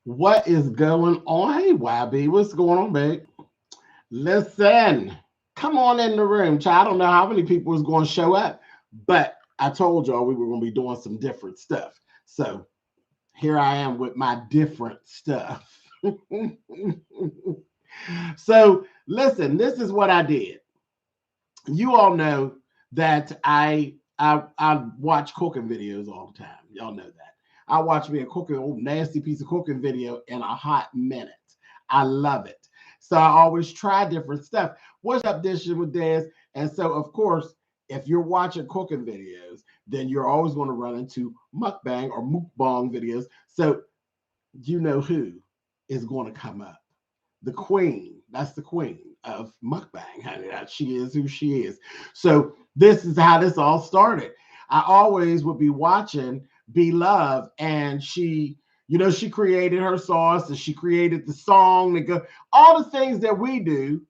What is going on? Hey, YB, what's going on, babe? Listen, come on in the room, child. I don't know how many people is going to show up, but I told y'all we were going to be doing some different stuff. So here I am with my different stuff. So listen, this is what I did. You all know that I watch cooking videos all the time. Y'all know that. I watch me a cooking old nasty piece of cooking video in a hot minute. I love it. So I always try different stuff. What's up, dishing with Des? And so of course, if you're watching cooking videos, then you're always going to run into mukbang or mukbang videos. So you know who is going to come up. The queen. That's the queen of mukbang. Honey, she is who she is. So this is how this all started. I always would be watching Beloved, and she created her sauce and she created the song, all the things that we do,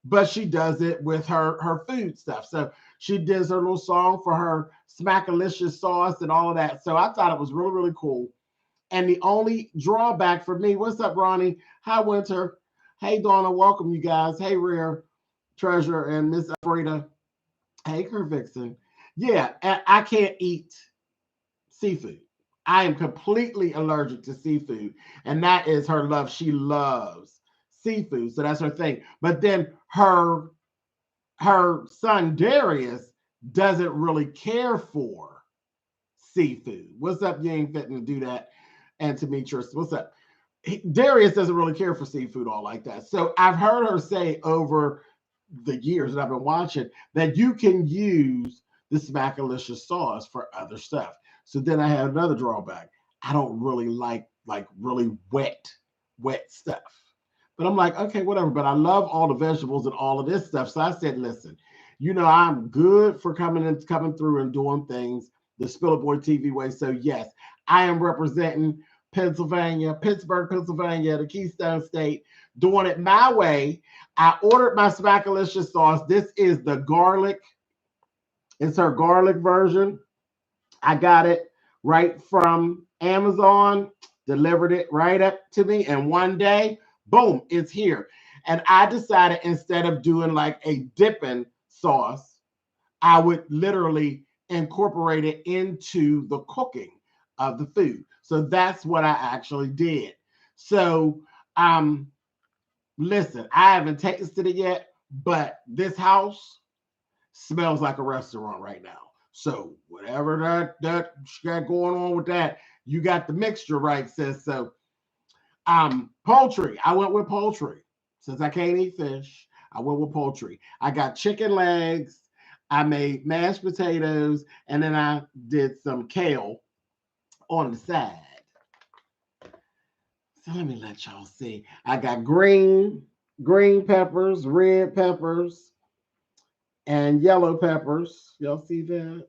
but she does it with her food stuff. So she does her little song for her Smackalicious sauce and all of that. So I thought it was really, really cool. And the only drawback for me, what's up, Ronnie? Hi, Winter. Hey, Donna. Welcome, you guys. Hey, Rare Treasure and Miss Frida. Hey, Kurt Vixen. Yeah, I can't eat seafood. I am completely allergic to seafood, and that is her love. She loves seafood, so that's her thing. But then her son Darius doesn't really care for seafood. What's up? You ain't fitting to do that. And Demetrius, what's up? Darius doesn't really care for seafood all like that. So I've heard her say over the years that I've been watching that you can use the Smackalicious sauce for other stuff. So then I had another drawback. I don't really like really wet stuff. But I'm like, okay, whatever. But I love all the vegetables and all of this stuff. So I said, listen, I'm good for coming through and doing things the Spillitboy TV way. So yes, I am representing Pennsylvania, Pittsburgh, Pennsylvania, the Keystone State, doing it my way. I ordered my Smackalicious sauce. This is the garlic. It's her garlic version. I got it right from Amazon, delivered it right up to me, and one day, boom, it's here. And I decided instead of doing like a dipping sauce, I would literally incorporate it into the cooking of the food. So that's what I actually did. So, listen, I haven't tasted it yet, but this house smells like a restaurant right now. So whatever that got going on with that, you got the mixture right, sis. So poultry. I went with poultry. Since I can't eat fish, I went with poultry. I got chicken legs, I made mashed potatoes, and then I did some kale on the side. So let me let y'all see. I got green peppers, red peppers, and yellow peppers. Y'all see that?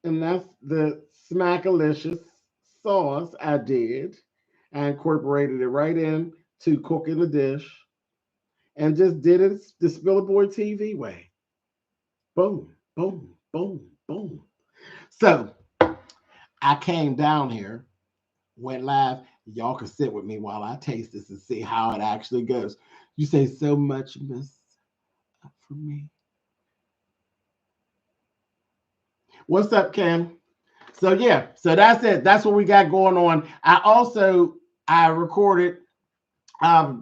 And that's the Smackalicious sauce I did. I incorporated it right in to cooking the dish and just did it the Spillitboy TV way. Boom, boom, boom, boom. So I came down here, went live. Y'all can sit with me while I taste this and see how it actually goes. You say so much, miss, for me. What's up, Ken? So yeah, so that's it. That's what we got going on. I recorded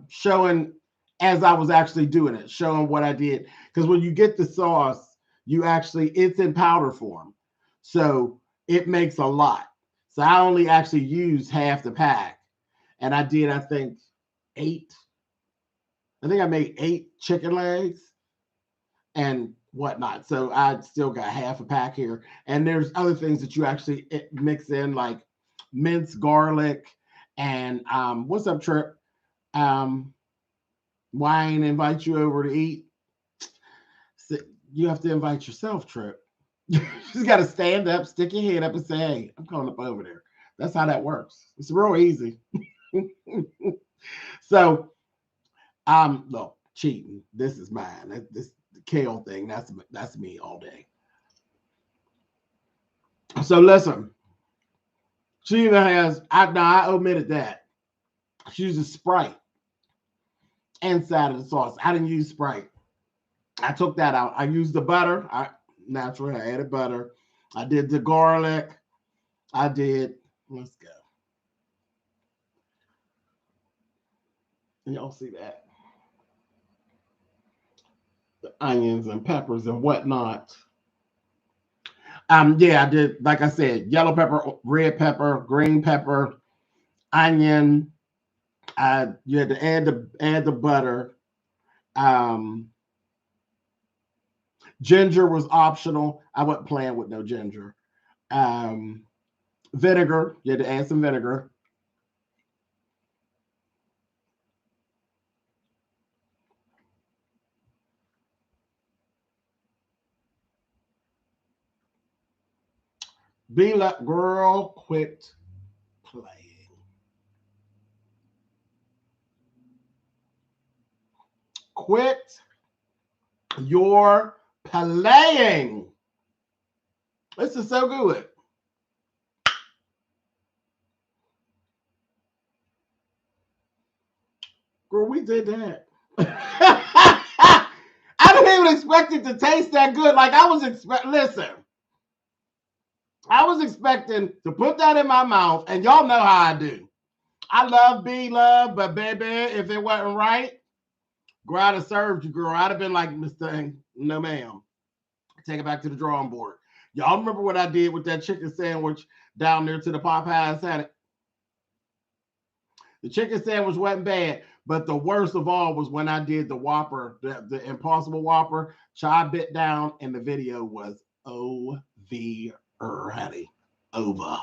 showing as I was actually doing it, showing what I did. Because when you get the sauce, it's in powder form. So it makes a lot. So I only actually used half the pack. And I did, I think, eight. I think I made 8 chicken legs and whatnot. So I still got half a pack here. And there's other things that you actually mix in, like minced garlic and what's up, Trip? Why ain't invite you over to eat? So you have to invite yourself, Trip. You just got to stand up, stick your head up, and say, "Hey, I'm coming up over there." That's how that works. It's real easy. So, no cheating. This is mine. This kale thing. That's me all day. So listen, she even has, I omitted that. She uses Sprite inside of the sauce. I didn't use Sprite. I took that out. I used the butter. Naturally, I added butter. I did the garlic. Let's go. Y'all see that? The onions and peppers and whatnot. Yeah, I did, like I said, yellow pepper, red pepper, green pepper, onion. You had to add the butter. Ginger was optional. I wasn't playing with no ginger. Vinegar. You had to add some vinegar. Be like, girl, quit playing. Quit your playing. This is so good. Girl, we did that. I didn't even expect it to taste that good. Like I was listen. I was expecting to put that in my mouth, and y'all know how I do. I love B-Love, but baby, if it wasn't right, girl, I'd have served you, girl. I'd have been like, Miss Thing, no ma'am. Take it back to the drawing board. Y'all remember what I did with that chicken sandwich down there to the Popeyes had it? The chicken sandwich wasn't bad, but the worst of all was when I did the Whopper, the Impossible Whopper. Child bit down, and the video was over, honey, over.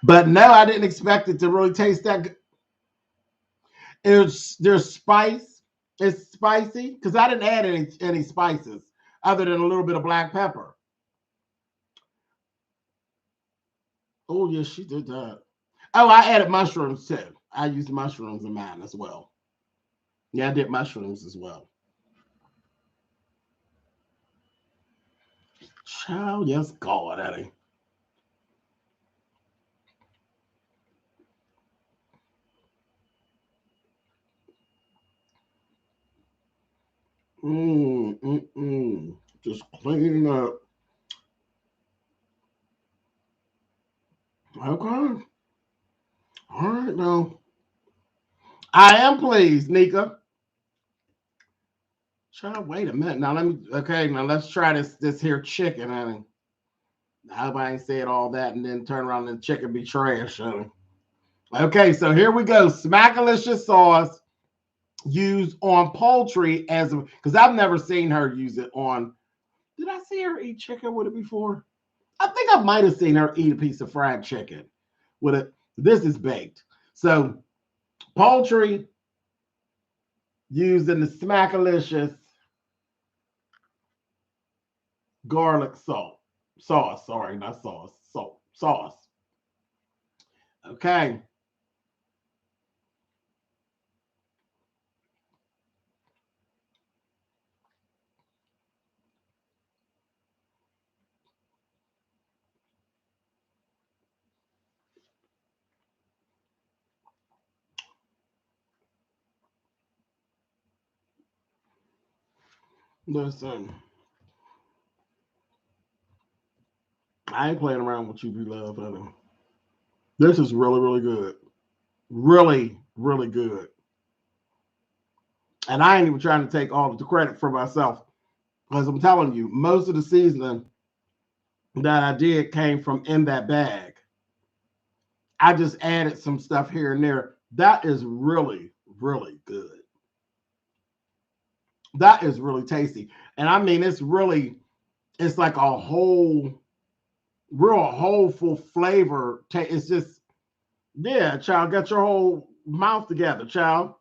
But no, I didn't expect it to really taste that good. There's spice. It's spicy because I didn't add any spices other than a little bit of black pepper. Oh yes, she did that. Oh, I added mushrooms too. I used mushrooms in mine as well. Yeah, I did mushrooms as well. Child, yes, God, Eddie. Just cleaning up. Okay. All right, now. I am pleased, Nika. Child, wait a minute. Now let's try this here chicken, honey. I hope I ain't said all that and then turn around and the chicken be trash, honey. Okay, so here we go. Smackalicious sauce used on poultry because I've never seen her use it on. Did I see her eat chicken with it before? I think I might have seen her eat a piece of fried chicken with it. This is baked. So poultry used in the Smackalicious garlic sauce. Sorry, not sauce. Sauce. Okay. Listen, I ain't playing around with you, love, honey. This is really, really good. Really, really good. And I ain't even trying to take all of the credit for myself. Because I'm telling you, most of the seasoning that I did came from in that bag. I just added some stuff here and there. That is really, really good. That is really tasty. And I mean, it's like a real wholeful flavor. It's just, yeah, child, get your whole mouth together, child.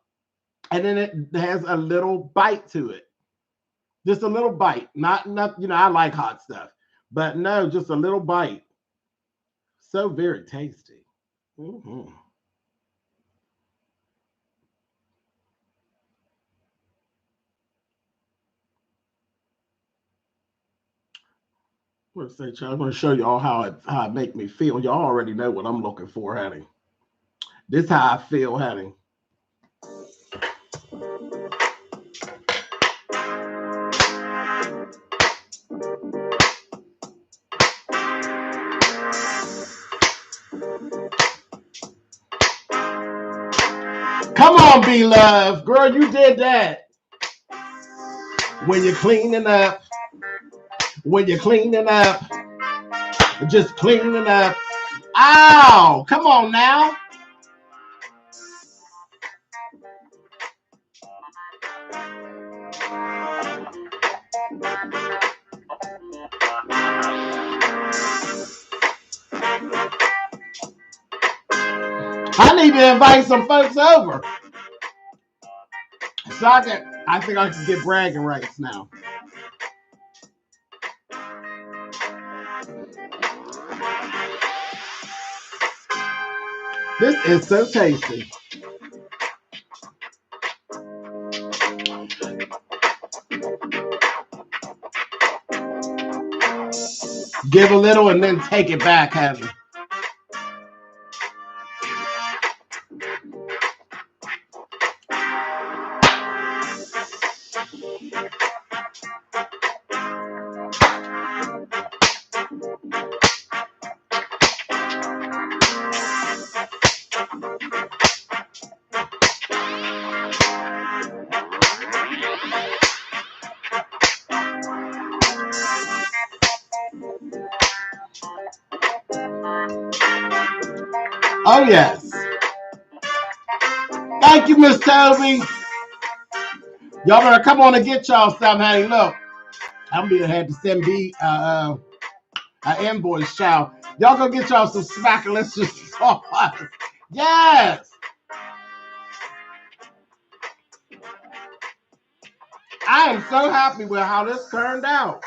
And then it has a little bite to it. Just a little bite. Not, I like hot stuff. But no, just a little bite. So very tasty. Mm-hmm. What's that, child? I'm going to show you all how it make me feel. Y'all already know what I'm looking for, honey. This how I feel, honey. Come on, B-Love. Girl, you did that. When you're cleaning up. When you're cleaning up. Just cleaning up. Ow! Come on now. I need to invite some folks over. So I think I can get bragging rights now. This is so tasty. Give a little and then take it back, honey. Oh, yes. Thank you, Miss Toby. Y'all better come on and get y'all some, honey. Look, I'm gonna have to send B an invoice, child. Y'all go get y'all some Smackalicious sauce. Yes. I am so happy with how this turned out.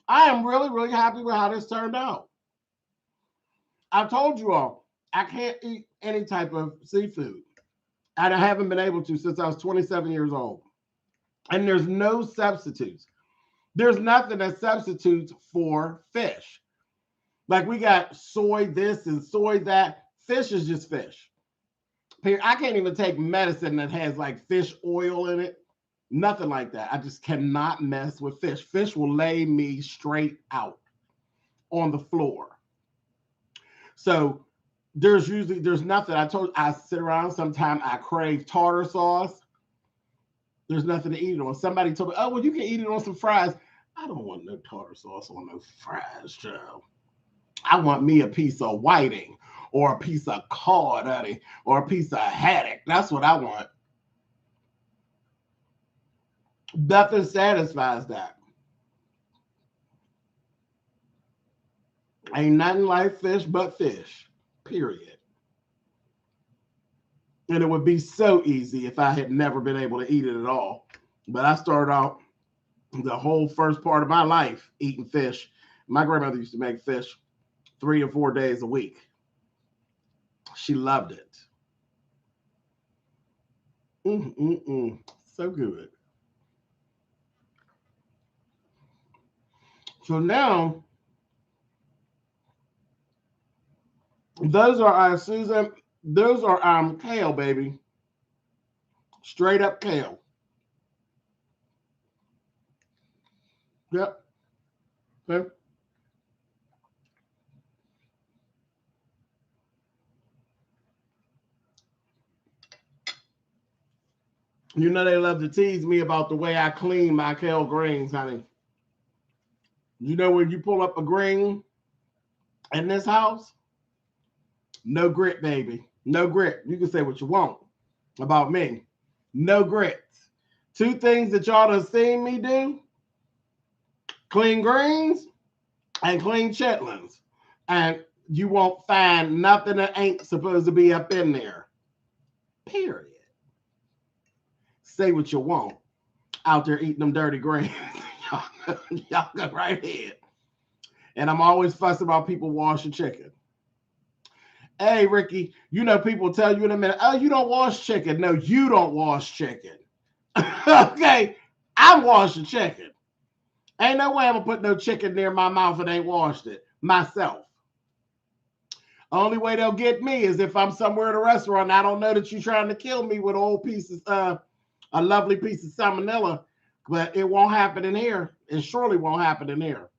I am really, really happy with how this turned out. I told you all, I can't eat any type of seafood. And I haven't been able to since I was 27 years old. And there's no substitutes. There's nothing that substitutes for fish. Like we got soy this and soy that. Fish is just fish. I can't even take medicine that has like fish oil in it. Nothing like that. I just cannot mess with fish. Fish will lay me straight out on the floor. So there's nothing. I sit around, sometimes I crave tartar sauce. There's nothing to eat it on. Somebody told me, oh, well, you can eat it on some fries. I don't want no tartar sauce on no fries, Joe. I want me a piece of whiting or a piece of cod, honey, or a piece of haddock. That's what I want. Nothing satisfies that. Ain't nothing like fish but fish, period. And it would be so easy if I had never been able to eat it at all. But I started out the whole first part of my life eating fish. My grandmother used to make fish 3 or 4 days a week. She loved it. So good. So now, those are our Susan. Those are kale, baby. Straight up kale. Yep. Okay. You know they love to tease me about the way I clean my kale greens, honey. You know when you pull up a green in this house, no grit, baby. No grit. You can say what you want about me. No grits. 2 things that y'all done seen me do: clean greens and clean chitlins. And you won't find nothing that ain't supposed to be up in there. Period. Say what you want out there eating them dirty greens. Y'all go right ahead. And I'm always fussing about people washing chicken. Hey, Ricky, you know people tell you in a minute, oh, you don't wash chicken. No, you don't wash chicken. Okay, I'm washing chicken. Ain't no way I'm gonna put no chicken near my mouth and ain't washed it myself. Only way they'll get me is if I'm somewhere at a restaurant and I don't know that you're trying to kill me with old pieces, a lovely piece of salmonella, but it won't happen in here. It surely won't happen in here.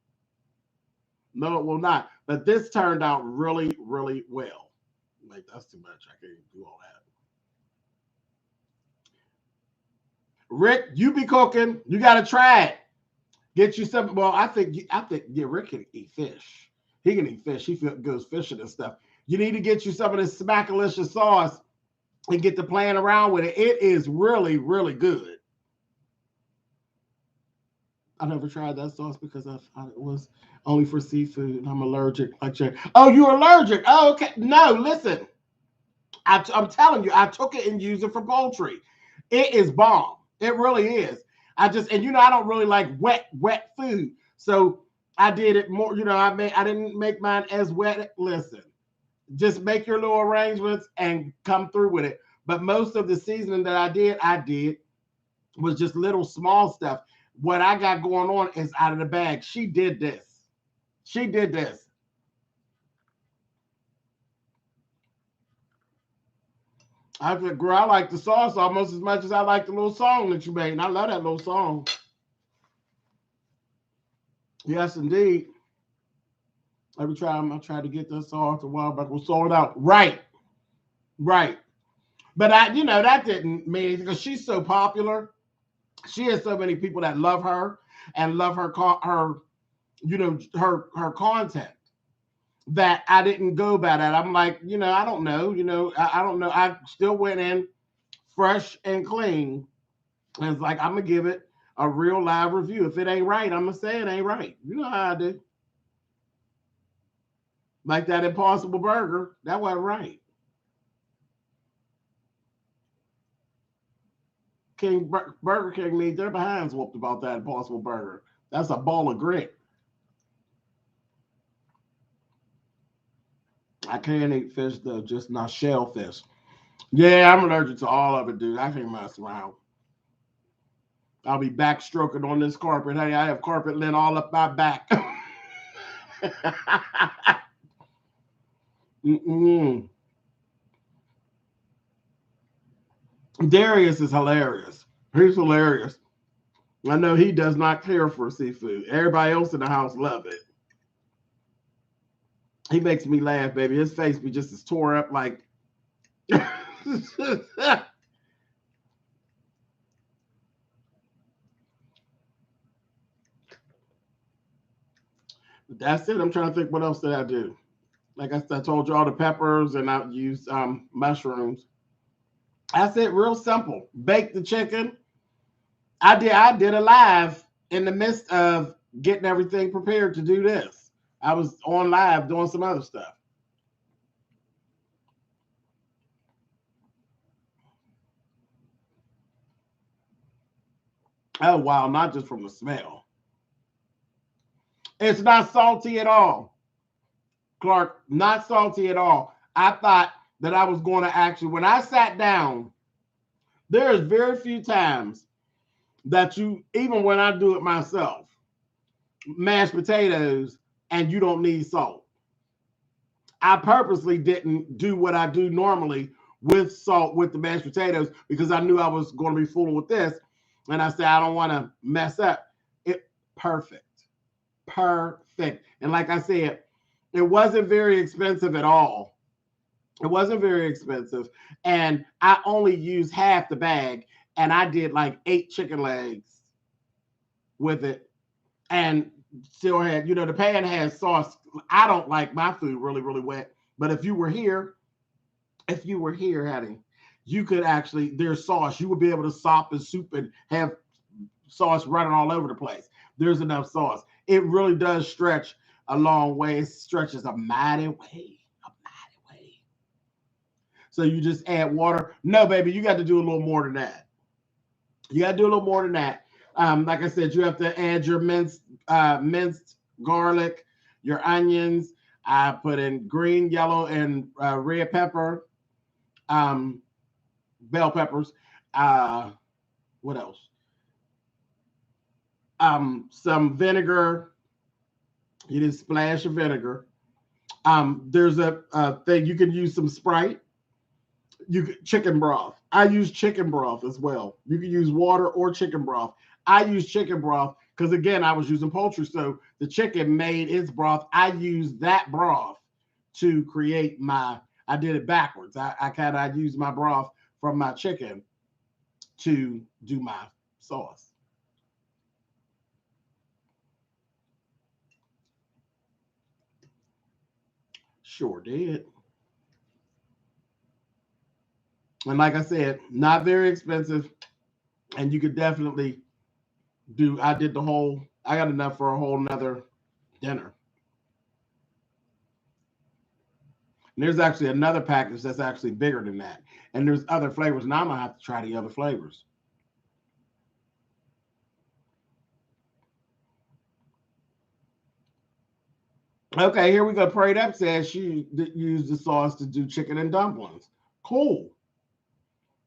No, it will not. But this turned out really, really well. Like, that's too much. I can't do all that. Rick, you be cooking. You got to try it. Get you something. Well, I think Rick can eat fish. He can eat fish. He goes fishing and stuff. You need to get you some of this Smackalicious sauce and get to playing around with it. It is really, really good. I never tried that sauce because I thought it was only for seafood and I'm allergic. Oh, you're allergic? Oh, okay. No, listen. I'm telling you, I took it and used it for poultry. It is bomb. It really is. I don't really like wet food. So I did it more, I didn't make mine as wet. Listen, just make your little arrangements and come through with it. But most of the seasoning that I did was just little small stuff. What I got going on is out of the bag. She did this. I said, girl, I like the sauce almost as much as I like the little song that you made. And I love that little song. Yes, indeed. Every time I try to get this sauce a while back, we'll sold out. Right. But that didn't mean anything because she's so popular. She has so many people that love her and love her content that I didn't go by that. I'm like, I don't know. I don't know. I still went in fresh and clean. And it's like, I'm going to give it a real live review. If it ain't right, I'm going to say it ain't right. You know how I do. Like that Impossible Burger, that wasn't right. Burger King needs their behinds whooped about that Impossible Burger. That's a ball of grit. I can't eat fish though, just not shellfish. Yeah, I'm allergic to all of it, dude. I can't mess around. I'll be backstroking on this carpet. Hey, I have carpet lint all up my back. Darius is hilarious. He's hilarious. I know he does not care for seafood. Everybody else in the house love it. He makes me laugh, baby. His face be just as tore up like. That's it. I'm trying to think what else did I do. Like I told you, all the peppers and I used mushrooms. That's it. Real simple. Bake the chicken. I did a live in the midst of getting everything prepared to do this. I was on live doing some other stuff. Oh, wow. Not just from the smell. It's not salty at all. Clark, not salty at all. I thought that I was going to actually, when I sat down, there's very few times that even when I do it myself, mashed potatoes, and you don't need salt. I purposely didn't do what I do normally with salt with the mashed potatoes because I knew I was going to be fooling with this. And I said, I don't want to mess up. Perfect. And like I said, it wasn't very expensive at all. It wasn't very expensive. And I only used half the bag. And I did like 8 chicken legs with it. And still had, the pan has sauce. I don't like my food really, really wet. But if you were here, Hattie, you could actually, there's sauce. You would be able to sop and soup and have sauce running all over the place. There's enough sauce. It really does stretch a long way. It stretches a mighty way. So you just add water. No, baby, you got to do a little more than that. Like I said, you have to add your minced garlic, your onions. I put in green, yellow, and red pepper, bell peppers. What else? some vinegar. You just splash of vinegar. There's a thing you can use some Sprite. Chicken broth. I use chicken broth as well. You can use water or chicken broth. I use chicken broth because again, I was using poultry, so the chicken made its broth. I used that broth to create my. I did it backwards. I used my broth from my chicken to do my sauce. Sure did. And like I said, not very expensive. And you could definitely I did the whole, I got enough for a whole nother dinner. And there's actually another package that's actually bigger than that. And there's other flavors. Now I'm going to have to try the other flavors. Okay, here we go. Prayed Up says she used the sauce to do chicken and dumplings. Cool.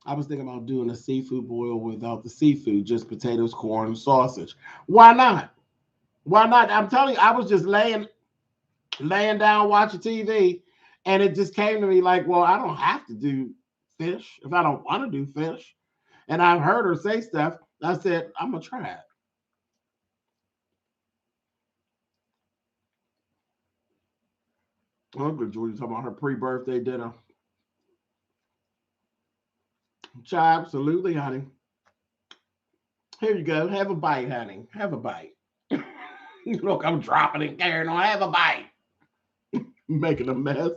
I was thinking about doing a seafood boil without the seafood, just potatoes, corn, sausage. Why not? Why not? I'm telling you, I was just laying down watching TV, and it just came to me like, well, I don't have to do fish if I don't want to do fish. And I've heard her say stuff. I said, I'm gonna try it. Uncle Julie talking about her pre-birthday dinner. Chai, absolutely, honey. Here you go. Have a bite, honey. Have a bite. Look, I'm dropping it, carrying on. Have a bite. Making a mess.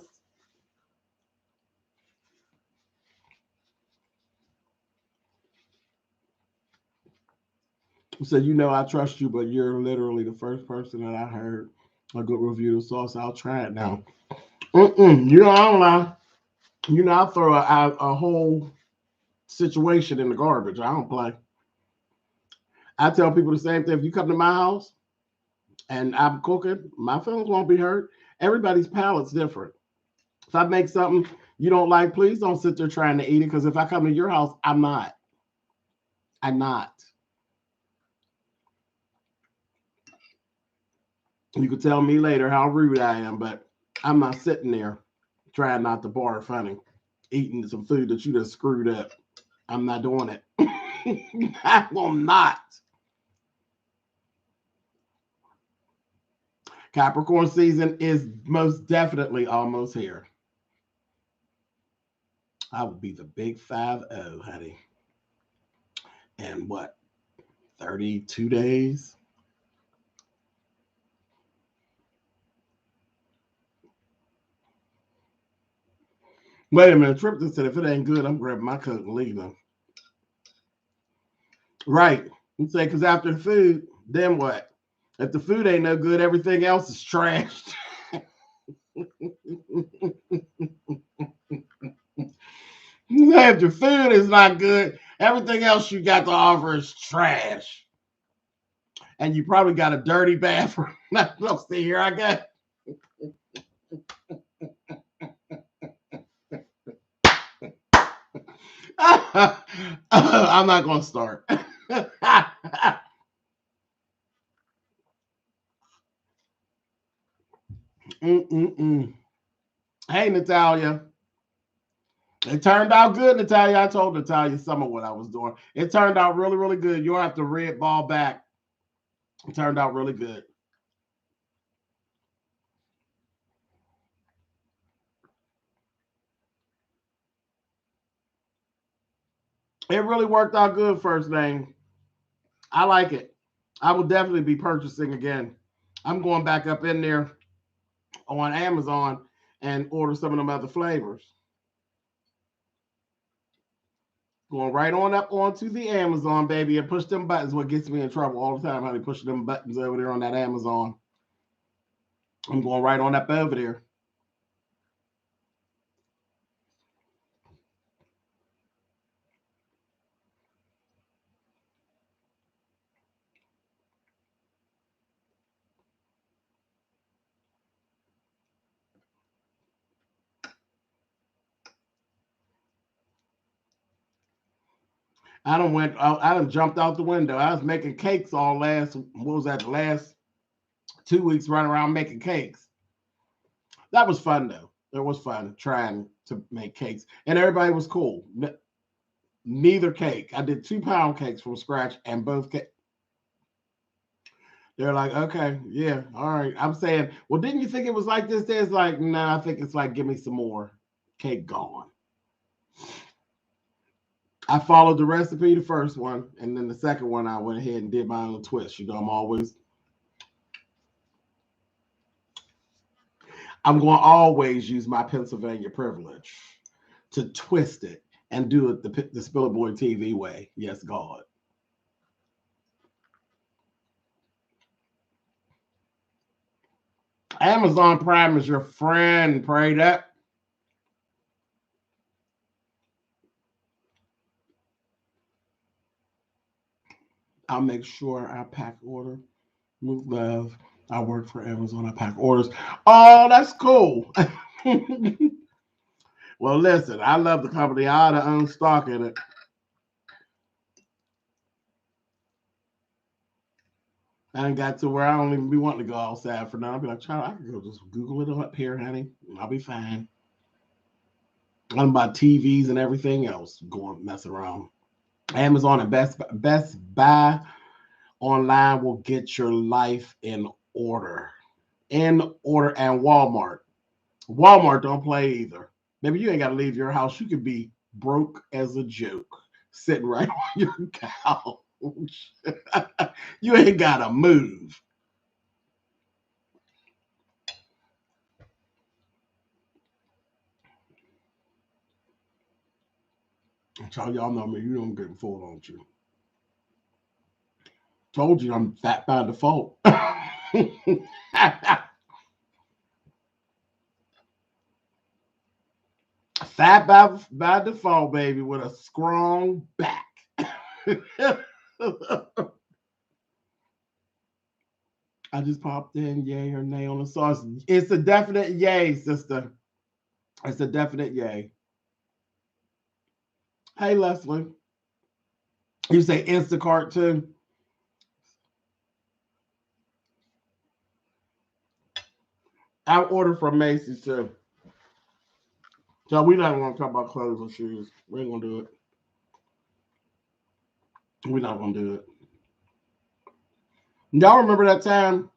So I trust you, but you're literally the first person that I heard a good review of sauce. I'll try it now. I don't lie. I'll throw a whole situation in the garbage. I don't play. I tell people the same thing. If you come to my house and I'm cooking, my feelings won't be hurt. Everybody's palate's different. If I make something you don't like, please don't sit there trying to eat it. Because if I come to your house, I'm not. I'm not. You can tell me later how rude I am, but I'm not sitting there trying not to barf funny, eating some food that you just screwed up. I'm not doing it. I will not. Capricorn season is most definitely almost here. I will be the big 5-0, honey. And what, 32 days? Wait a minute. Tripton said if it ain't good, I'm grabbing my coat and leaving. Right. You say, because after the food, then what? If the food ain't no good, everything else is trashed. If your food is not good, everything else you got to offer is trash. And you probably got a dirty bathroom. Look, see here I go. I'm not going to start. Hey, Natalia. It turned out good, Natalia. I told Natalia some of what I was doing. It turned out really, really good. You'll have to red ball back. It turned out really good. It really worked out good, first name. I like it. I will definitely be purchasing again. I'm going back up in there on Amazon and order some of them other flavors. Going right on up onto the Amazon, baby, and push them buttons. What gets me in trouble all the time, how they push them buttons over there on that Amazon. I'm going right on up over there. I done jumped out the window. I was making cakes all last, what was that, the last 2 weeks running around making cakes. That was fun though. It was fun trying to make cakes. And everybody was cool. Neither cake. I did 2-pound cakes from scratch and both cakes. They're like, okay, yeah, all right. I'm saying, well, didn't you think it was like this? It's like, no, I think it's like, give me some more. Cake gone. I followed the recipe, the first one, and then the second one, I went ahead and did my own twist. You know, I'm going to always use my Pennsylvania privilege to twist it and do it the SpillitBoyTV way. Yes, God. Amazon Prime is your friend. Pray that. I'll make sure I pack order. Move love. I work for Amazon. I pack orders. Oh, that's cool. Well, listen, I love the company. I ought to own stock in it. I ain't got to where I don't even be wanting to go outside for now. I'll be like, child, I can go just Google it up here, honey. I'll be fine. I'm about TVs and everything else going mess around. Amazon and Best Buy online will get your life in order. In order, and Walmart. Walmart don't play either. Maybe you ain't got to leave your house. You could be broke as a joke, sitting right on your couch. You ain't got to move. Y'all know me. You don't get full, don't you? Told you I'm fat by default. Fat by default, baby, with a strong back. I just popped in, yay or nay on the sauce. It's a definite yay, sister. It's a definite yay. Hey, Leslie. You say Instacart too? I order from Macy's too. So we're not going to talk about clothes or shoes. We ain't going to do it. We're not going to do it. Y'all remember that time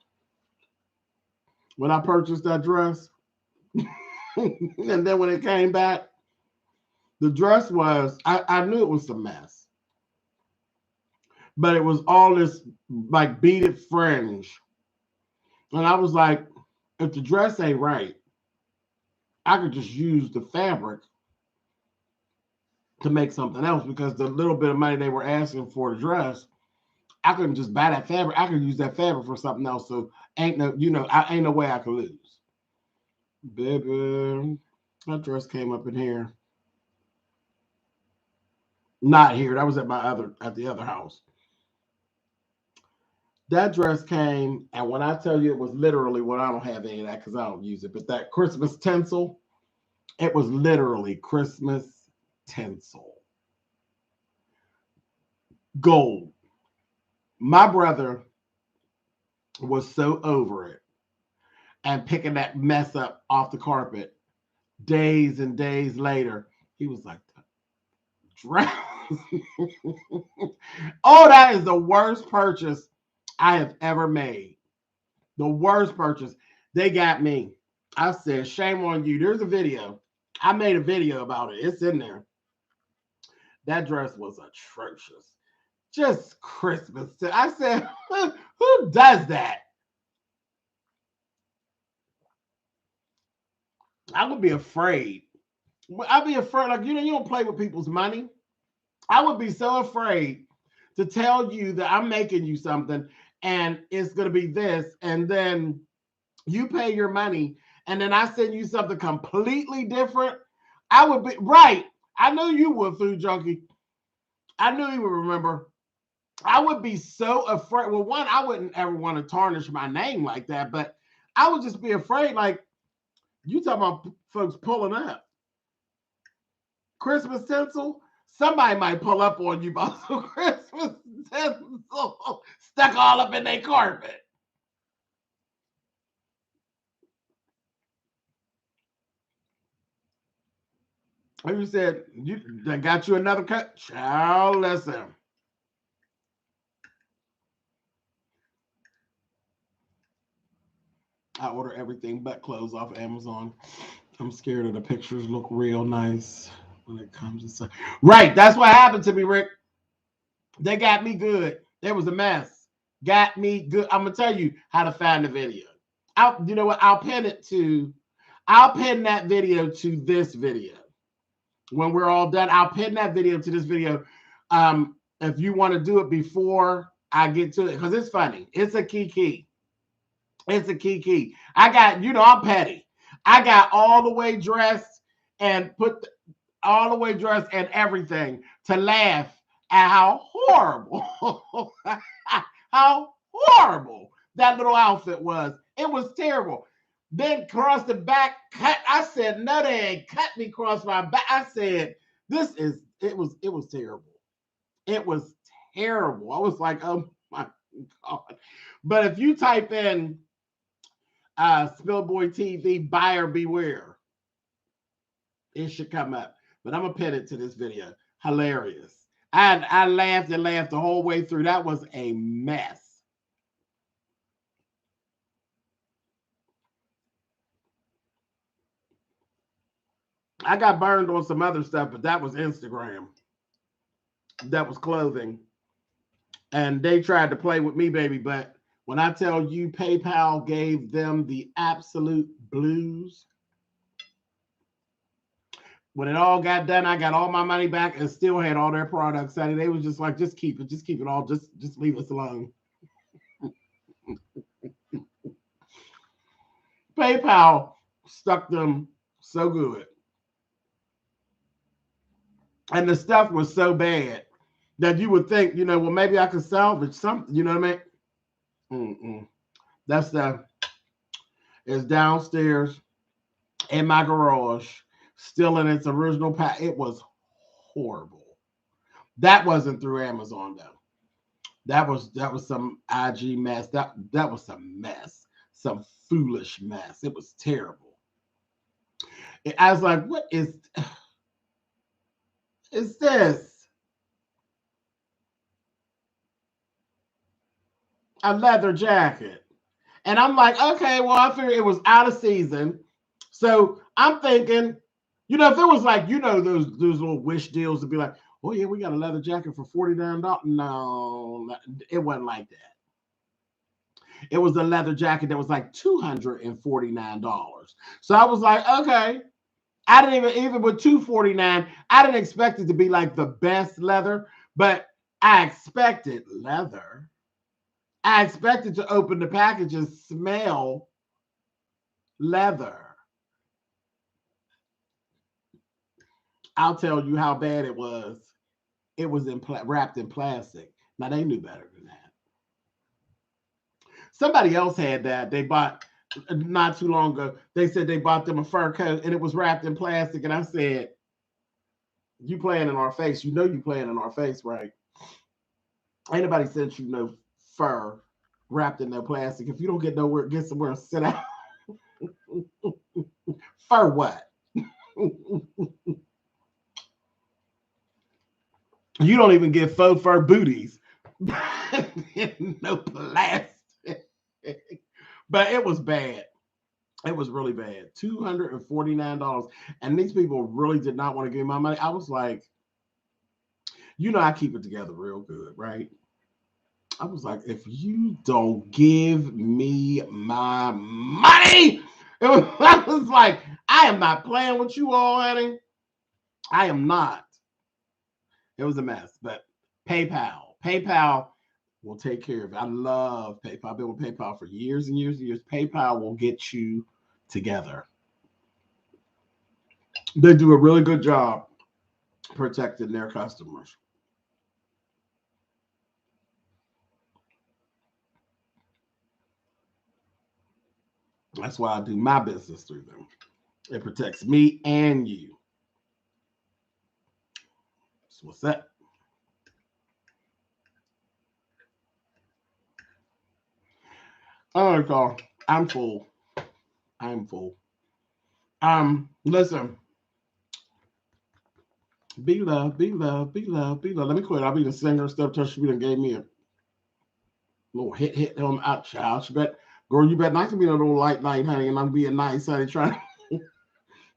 when I purchased that dress? And then when it came back, the dress was, I knew it was a mess. But it was all this like beaded fringe. And I was like, if the dress ain't right, I could just use the fabric to make something else, because the little bit of money they were asking for the dress, I couldn't just buy that fabric. I could use that fabric for something else. So ain't no way I could lose. Baby, that dress came up in here. Not here. That was at the other house. That dress came, and when I tell you it was literally, well, I don't have any of that because I don't use it, but that Christmas tinsel, it was literally Christmas tinsel. Gold. My brother was so over it and picking that mess up off the carpet days and days later. He was like, dress. Oh, that is the worst purchase I have ever made. The worst purchase. They got me. I said, shame on you. There's a video. I made a video about it. It's in there. That dress was atrocious. Just Christmas. I said, who does that? I would be afraid. I'd be afraid. Like, you don't play with people's money. I would be so afraid to tell you that I'm making you something and it's going to be this, and then you pay your money and then I send you something completely different. I would be right. I know you would, Food Junkie. I knew you would remember. I would be so afraid. Well, one, I wouldn't ever want to tarnish my name like that, but I would just be afraid. Like, you talking about folks pulling up Christmas tinsel. somebody might pull up on you about some Christmas tinsel stuck all up in their carpet. And you said, they got you another cut? Child, listen. I order everything but clothes off Amazon. I'm scared of the pictures look real nice when it comes to stuff. Right, that's what happened to me, Rick. They got me good. It was a mess. Got me good. I'm gonna tell you how to find the video. You know what? I'll pin that video to this video. When we're all done, I'll pin that video to this video. If you want to do it before I get to it, because it's funny. It's a key. It's a key. I got, I'm petty. I got all the way dressed and all the way dressed and everything to laugh at how horrible, how horrible that little outfit was. It was terrible. Then across the back cut. I said, no, they ain't cut me across my back. I said, it was terrible. It was terrible. I was like, oh my God. But if you type in SpillitBoyTV, buyer beware, it should come up. But I'm gonna pin it to this video. Hilarious. I laughed and laughed the whole way through. That was a mess. I got burned on some other stuff, but that was Instagram. That was clothing. And they tried to play with me, baby. But when I tell you PayPal gave them the absolute blues, when it all got done, I got all my money back and still had all their products. And they was just like, just keep it all. Just leave us alone. PayPal stuck them so good. And the stuff was so bad that you would think, well, maybe I could salvage something. You know what I mean? That stuff is downstairs in my garage, still in its original pack. It was horrible. That wasn't through Amazon though. That was some IG mess. That was some mess, some foolish mess. It was terrible. I was like, what is this? A leather jacket. And I'm like, okay, well, I figured it was out of season. So I'm thinking, if it was like, those little wish deals to be like, oh yeah, we got a leather jacket for $49. No, it wasn't like that. It was a leather jacket that was like $249. So I was like, okay. I didn't even with $249, I didn't expect it to be like the best leather, but I expected leather. I expected to open the package and smell leather. I'll tell you how bad it was. It was wrapped in plastic. Now, they knew better than that. Somebody else had that. They bought not too long ago. They said they bought them a fur coat and it was wrapped in plastic. And I said, you playing in our face. You know you playing in our face, right? Ain't nobody sent you no fur wrapped in no plastic. If you don't get nowhere, get somewhere and sit down. Fur what? You don't even get faux fur booties. No plastic. But it was bad. It was really bad. $249. And these people really did not want to give me my money. I was like, I keep it together real good, right? I was like, if you don't give me my money, I was like, I am not playing with you all, honey. I am not. It was a mess, but PayPal will take care of it. I love PayPal. I've been with PayPal for years and years and years. PayPal will get you together. They do a really good job protecting their customers. That's why I do my business through them. It protects me and you. That's what's up. All right, Carl. I'm full. I'm full. Listen. Be love, be love, be love, be love. Let me quit. I'll be the singer stuff till she gave me a little hit on out, child. She bet, girl, you bet not to be a little light night, honey, and I'm being nice, honey, trying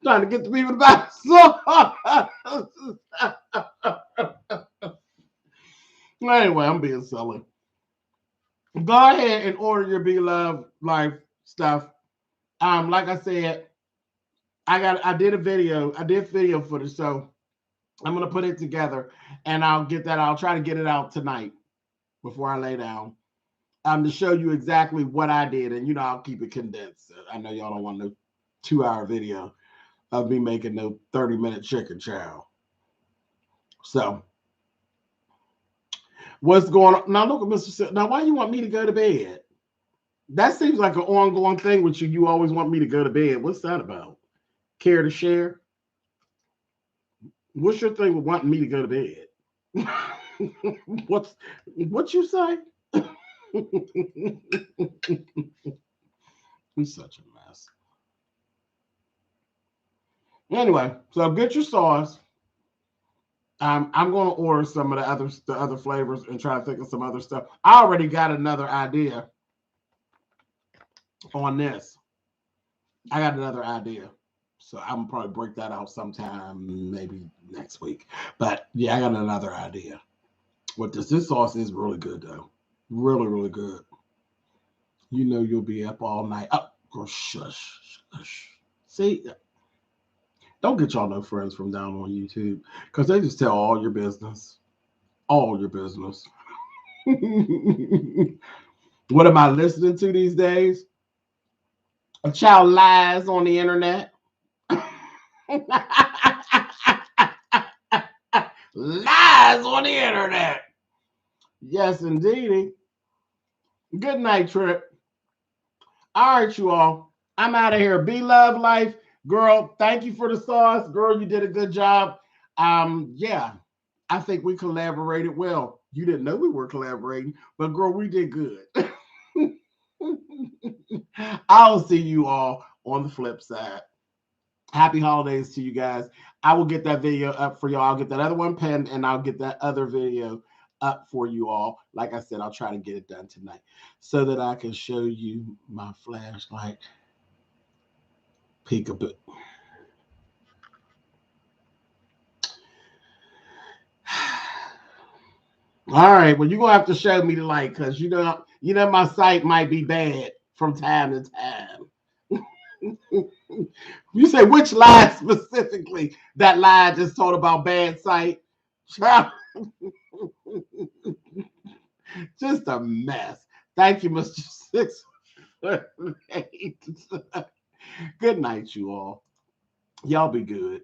to get the people to buy so anyway, I'm being silly. Go ahead and order your Be Love Life stuff. Like I said, I did video footage, so I'm gonna put it together and I'll try to get it out tonight before I lay down. To show you exactly what I did, and I'll keep it condensed. I know y'all don't want no 2-hour video of me making no 30-minute chicken chow. So what's going on now? Look at Mr. Now, why you want me to go to bed? That seems like an ongoing thing with you. You always want me to go to bed. What's that about? Care to share? What's your thing with wanting me to go to bed? What you say? He's such a mess. Anyway, so get your sauce. I'm going to order some of the other flavors and try to think of some other stuff. I already got another idea on this. I got another idea. So I'm going to probably break that out sometime, maybe next week. But yeah, I got another idea. What this sauce is really good, though. Really, really good. You'll be up all night. Oh, girl, shush. See, don't get y'all no friends from down on YouTube because they just tell all your business. All your business. What am I listening to these days? A child lies on the internet. Lies on the internet. Yes, indeedy. Good night, Trip. All right, you all. I'm out of here. Be Love Life. Girl, thank you for the sauce. Girl, you did a good job. Yeah, I think we collaborated well. You didn't know we were collaborating, but girl, we did good. I'll see you all on the flip side. Happy holidays to you guys. I will get that video up for y'all. I'll get that other one pinned and I'll get that other video up for you all. Like I said, I'll try to get it done tonight so that I can show you my flashlight peekaboo. All right, well, you're gonna have to show me the light because my sight might be bad from time to time. You say which lie specifically? That lie I just told about bad sight. Just a mess. Thank you, Mr. 618. Good night, you all. Y'all be good.